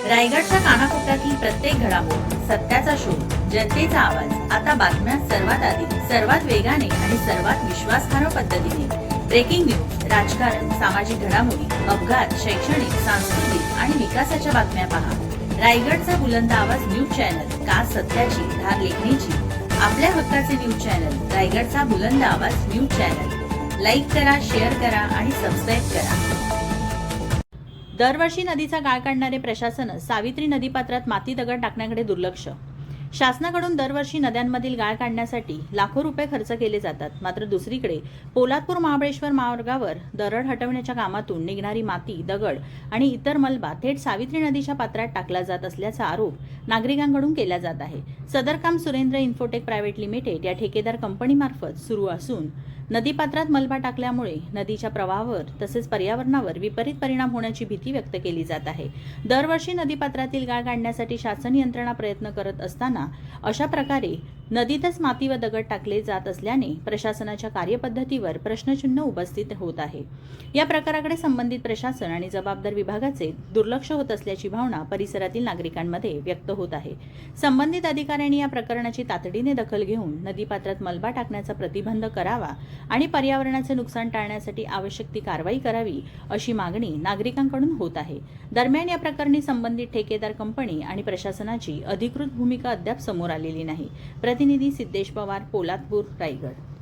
रायगडच्या कानाकोपऱ्यातील प्रत्येक घडामोड, सत्याचा शोध, जनतेचा आवाज. आता बातम्या सर्वात आधी, सर्वात वेगाने आणि सर्वात विश्वासार्ह पद्धतीने. ब्रेकिंग न्यूज, राजकारण, सामाजिक घडामोडी, अपघात, शैक्षणिक, सांस्कृतिक आणि विकासाच्या बातम्या पहा. रायगडचा बुलंद आवाज न्यूज चॅनल, का सत्याची धार लेखणीची. आपल्या हक्काचे न्यूज चॅनल, रायगडचा बुलंद आवाज न्यूज चॅनल. लाईक करा, शेअर करा आणि सबस्क्राईब करा. दरवर्षी नदीचा गाळ काढणारे प्रशासन सावित्री नदीपात्रात माती दगड टाकण्याकडे दुर्लक्ष. शासनाकडून दरवर्षी नद्यांमधील गाळ काढण्यासाठी लाखो रुपये खर्च केले जातात. मात्र दुसरीकडे पोलादपूर महाबळेश्वर मार्गावर दरड हटवण्याच्या कामातून निघणारी माती, दगड आणि इतर मलबा थेट सावित्री नदीच्या पात्रात टाकला जात असल्याचा आरोप नागरिकांकडून केला जात आहे. सदर काम सुरेंद्र इन्फोटेक प्रायव्हेट लिमिटेड या ठेकेदार कंपनीमार्फत सुरू असून नदीपात्रात मलबा टाकल्यामुळे नदीच्या प्रवाहावर तसेच पर्यावरणावर विपरीत परिणाम होण्याची भीती व्यक्त केली जात आहे. दरवर्षी नदीपात्रातील गाळ काढण्यासाठी शासन यंत्रणा प्रयत्न करत असताना अशा प्रकारे नदीतच माती व दगड टाकले जात असल्याने प्रशासनाच्या कार्यपद्धतीवर प्रश्नचिन्ह उपस्थित होत आहे. या प्रकाराकडे संबंधित प्रशासन आणि जबाबदार विभागाचे दुर्लक्ष होत असल्याची भावना परिसरातील नागरिकांमध्ये व्यक्त होत आहे. संबंधित अधिकाऱ्यांनी या प्रकरणाची तातडीने दखल घेऊन नदीपात्रात मलबा टाकण्याचा प्रतिबंध करावा आणि पर्यावरणाचे नुकसान टाळण्यासाठी आवश्यक ती कारवाई करावी, अशी मागणी नागरिकांकडून होत आहे. दरम्यान या प्रकरणी संबंधित ठेकेदार कंपनी आणि प्रशासनाची अधिकृत भूमिका अद्याप समोर आलेली नाही. प्रतिनिधी सिद्धेश पवार, पोलादपूर, रायगड.